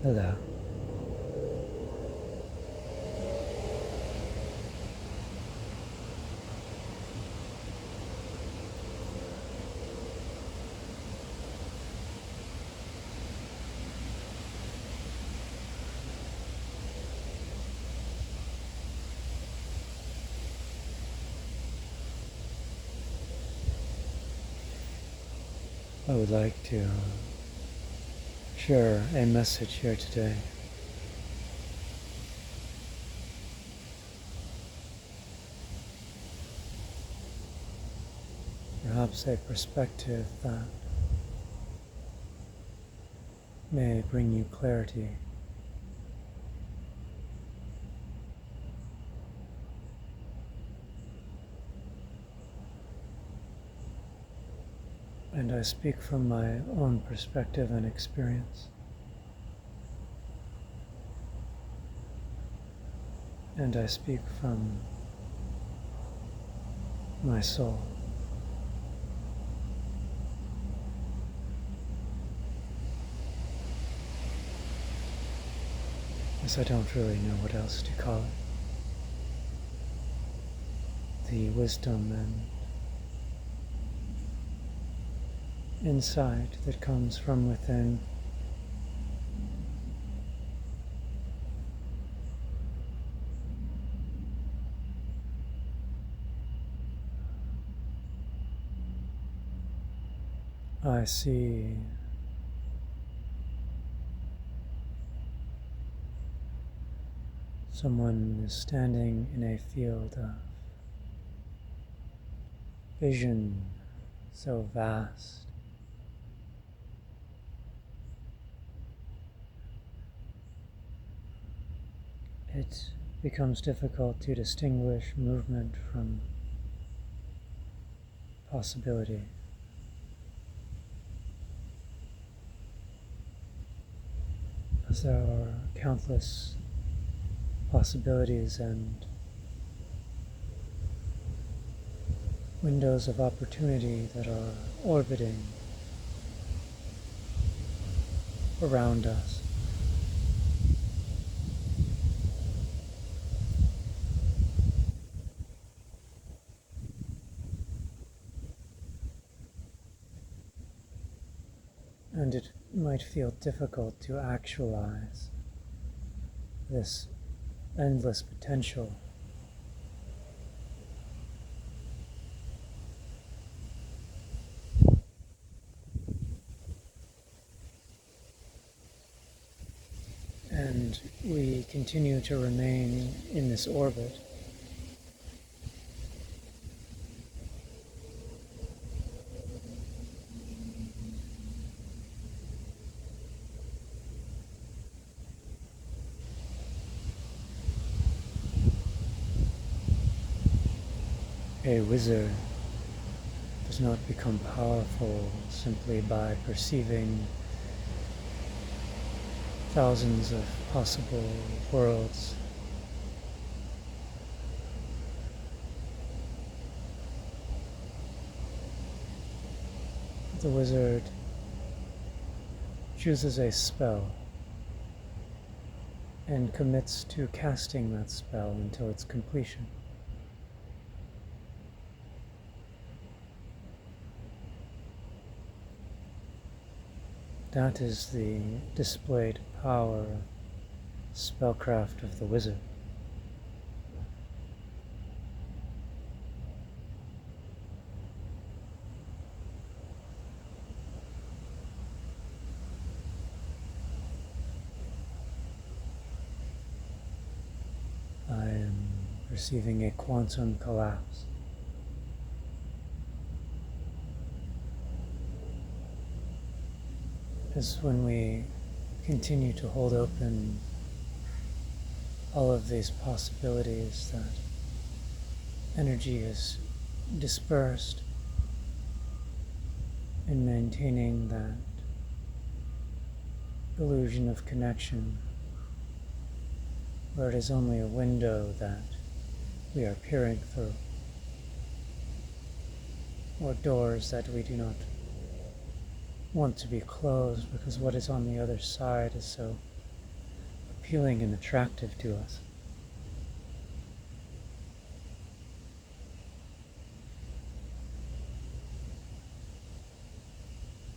Hello. I would like to share a message here today. Perhaps a perspective that may bring you clarity. And I speak from my own perspective and experience. And I speak from my soul. As I don't really know what else to call it. The wisdom and insight that comes from within. I see someone is standing in a field of vision so vast. It becomes difficult to distinguish movement from possibility. As there are countless possibilities and windows of opportunity that are orbiting around us. And it might feel difficult to actualize this endless potential. And we continue to remain in this orbit. A wizard does not become powerful simply by perceiving thousands of possible worlds. The wizard chooses a spell and commits to casting that spell until its completion. That is the displayed power of spellcraft of the wizard. I am receiving a quantum collapse. Is when we continue to hold open all of these possibilities, that energy is dispersed in maintaining that illusion of connection, where it is only a window that we are peering through, or doors that we do not want to be closed because what is on the other side is so appealing and attractive to us.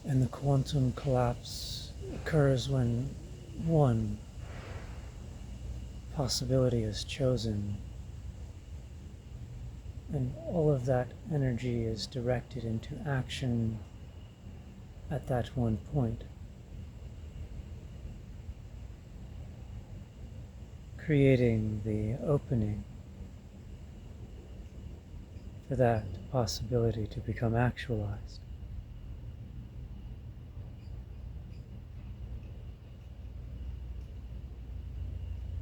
And the quantum collapse occurs when one possibility is chosen, and all of that energy is directed into action at that one point, creating the opening for that possibility to become actualized.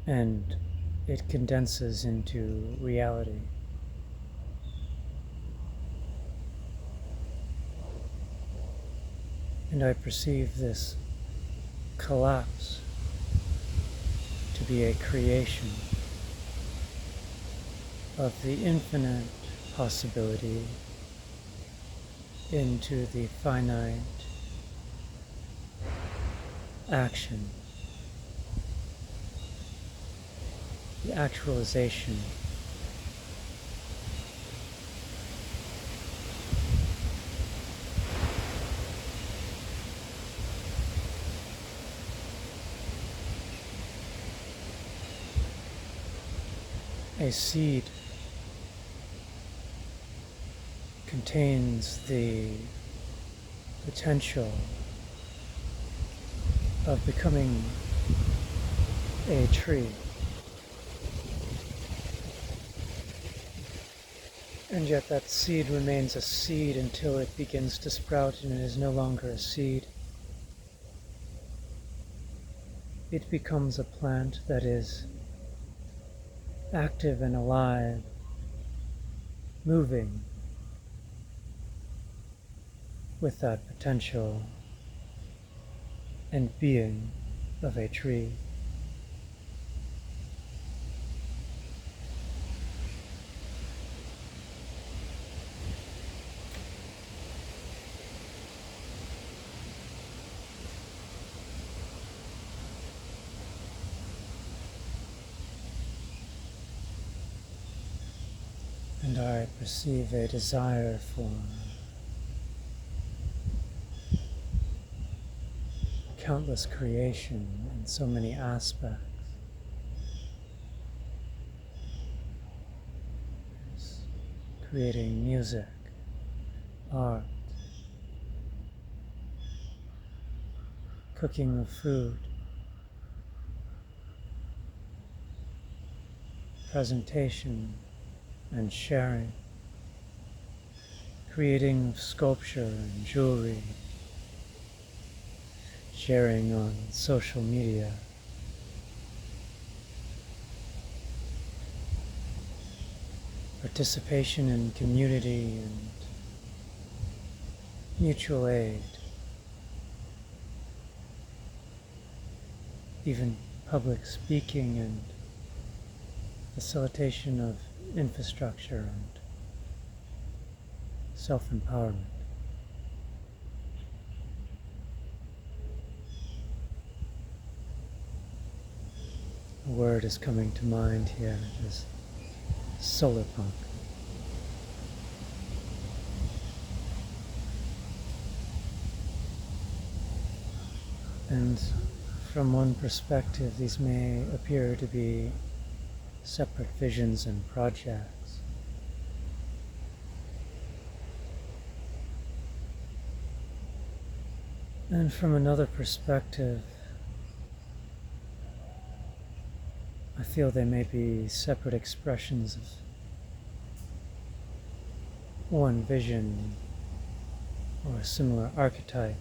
And it condenses into reality. And I perceive this collapse to be a creation of the infinite possibility into the finite action, the actualization a seed contains the potential of becoming a tree. And yet that seed remains a seed until it begins to sprout and it is no longer a seed. It becomes a plant that is active and alive, moving with that potential and being of a tree. And I perceive a desire for countless creation in so many aspects. Creating music, art, cooking of food, presentation and sharing, creating sculpture and jewelry, sharing on social media, participation in community and mutual aid, even public speaking and facilitation of infrastructure and self-empowerment. A word is coming to mind here is solar punk. And from one perspective, these may appear to be separate visions and projects. And from another perspective, I feel they may be separate expressions of one vision or a similar archetype.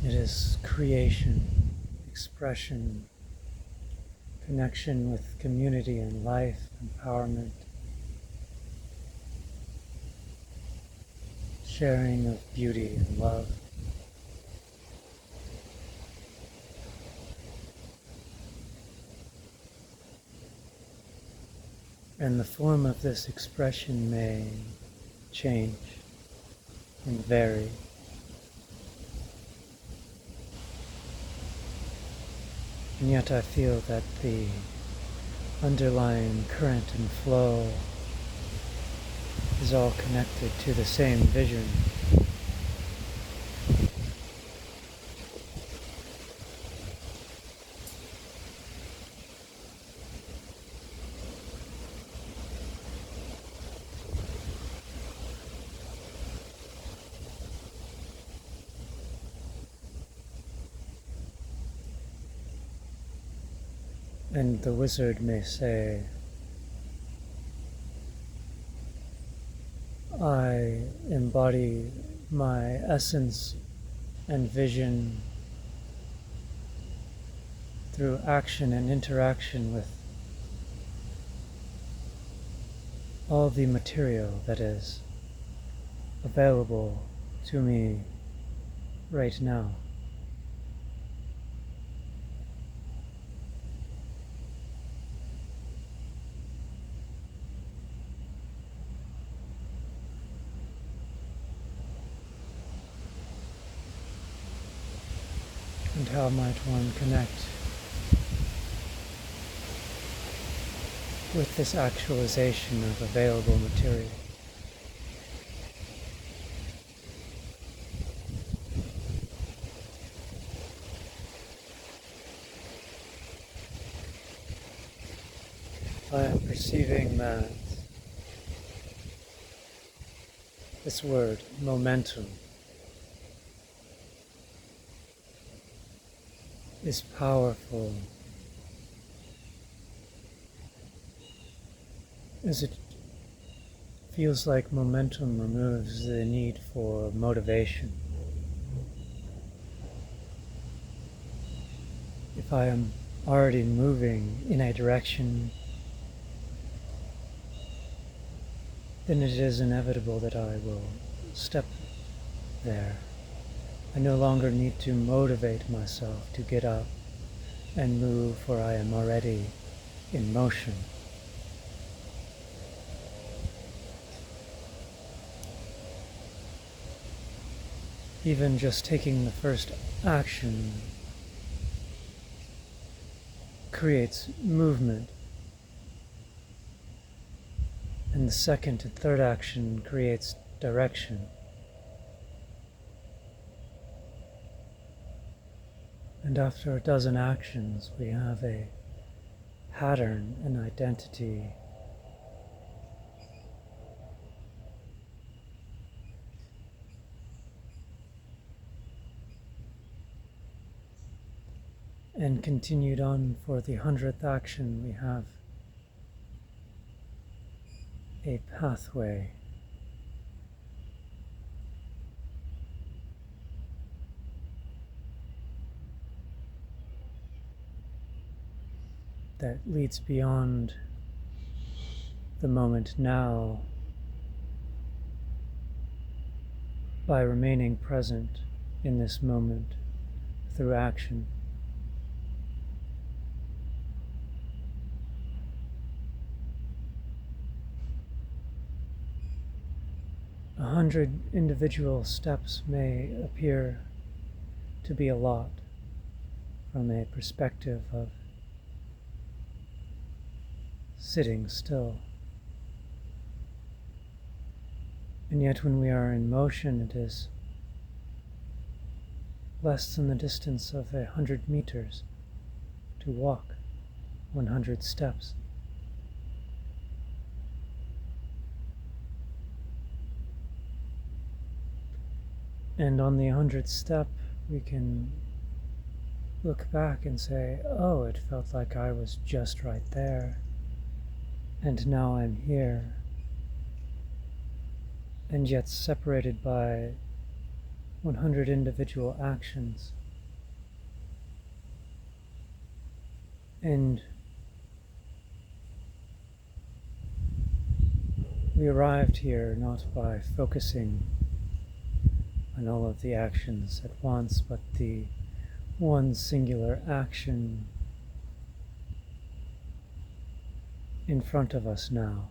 It is creation, expression, connection with community and life, empowerment, sharing of beauty and love. And the form of this expression may change and vary. And yet I feel that the underlying current and flow is all connected to the same vision. And the wizard may say, I embody my essence and vision through action and interaction with all the material that is available to me right now. And how might one connect with this actualization of available material? I am perceiving that this word, momentum, is powerful as it feels like momentum removes the need for motivation. If I am already moving in a direction, then it is inevitable that I will step there. I no longer need to motivate myself to get up and move, for I am already in motion. Even just taking the first action creates movement, and the second and third action creates direction. And after a dozen actions, we have a pattern, an identity. And continued on for the 100th action, we have a pathway. That leads beyond the moment now by remaining present in this moment through action. A 100 individual steps may appear to be a lot from a perspective of sitting still. And yet when we are in motion, it is less than the distance of 100 meters to walk 100 steps. And on the 100th step, we can look back and say, oh, it felt like I was just right there. And now I'm here. And yet separated by 100 individual actions. And we arrived here not by focusing on all of the actions at once, but the one singular action in front of us now.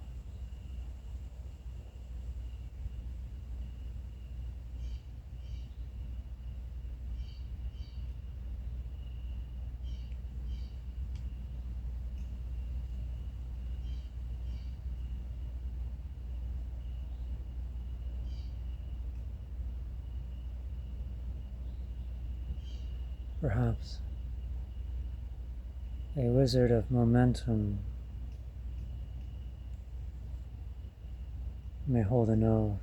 Perhaps a wizard of momentum may hold an oath.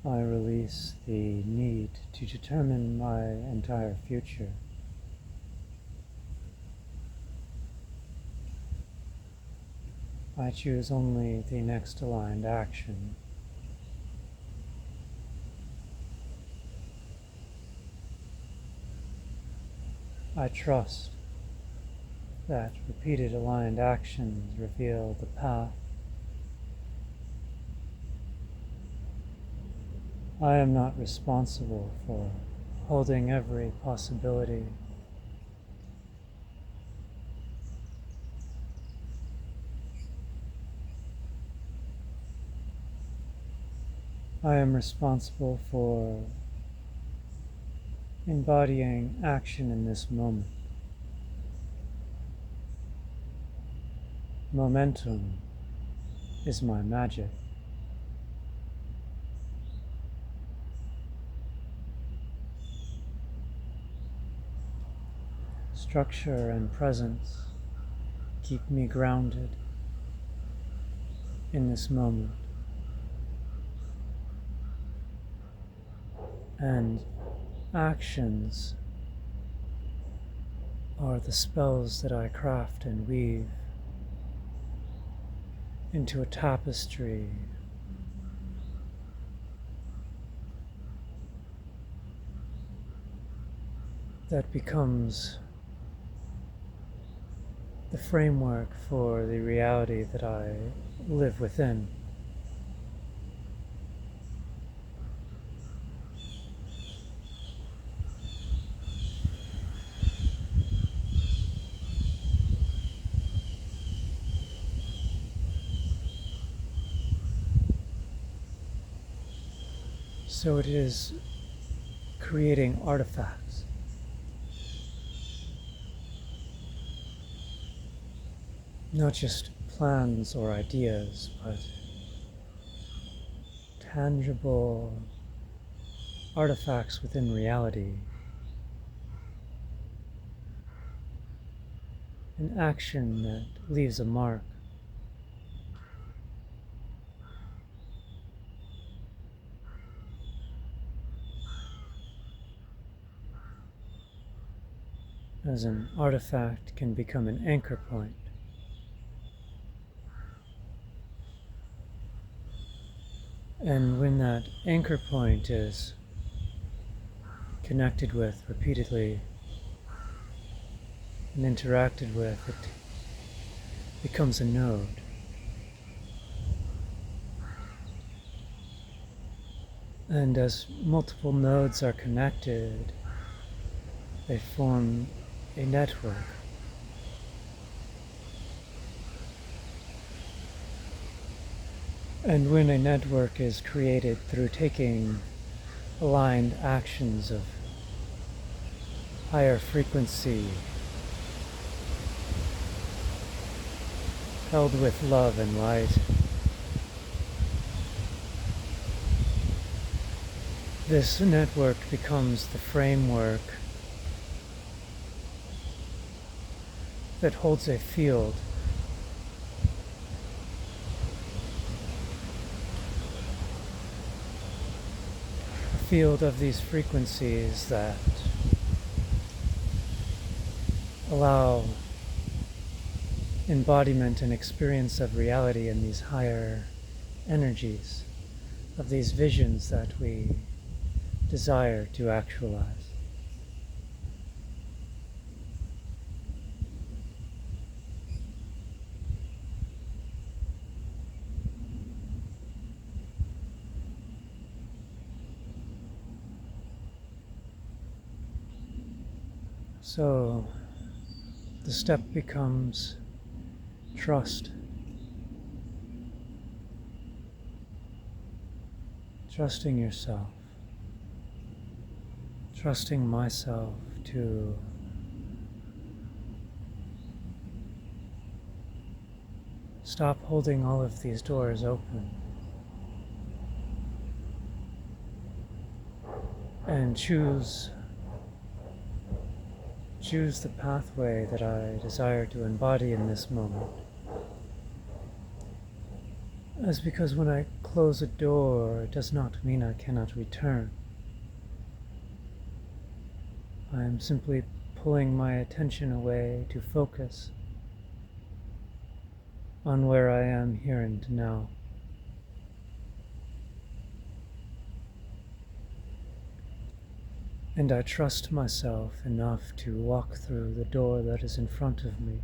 I release the need to determine my entire future. I choose only the next aligned action. I trust that repeated aligned actions reveal the path. I am not responsible for holding every possibility. I am responsible for embodying action in this moment. Momentum is my magic. Structure and presence keep me grounded in this moment. And actions are the spells that I craft and weave into a tapestry that becomes the framework for the reality that I live within. So it is creating artifacts. Not just plans or ideas, but tangible artifacts within reality. An action that leaves a mark. As an artifact can become an anchor point. And when that anchor point is connected with repeatedly and interacted with, it becomes a node. And as multiple nodes are connected, they form a network. And when a network is created through taking aligned actions of higher frequency, held with love and light, this network becomes the framework that holds a field. A field of these frequencies that allow embodiment and experience of reality in these higher energies, of these visions that we desire to actualize. So the step becomes trust. Trusting yourself. Trusting myself to Stop holding all of these doors open and choose the pathway that I desire to embody in this moment. As because when I close a door, it does not mean I cannot return. I am simply pulling my attention away to focus on where I am here and now. And I trust myself enough to walk through the door that is in front of me.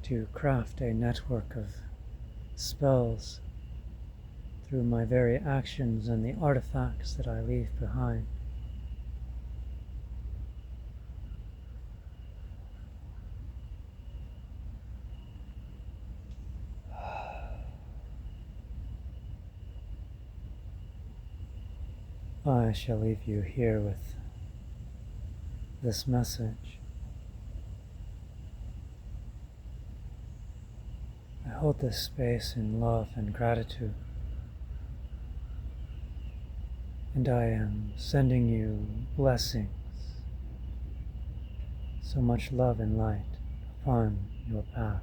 To craft a network of spells through my very actions and the artifacts that I leave behind. I shall leave you here with this message. I hold this space in love and gratitude, and I am sending you blessings, so much love and light upon your path.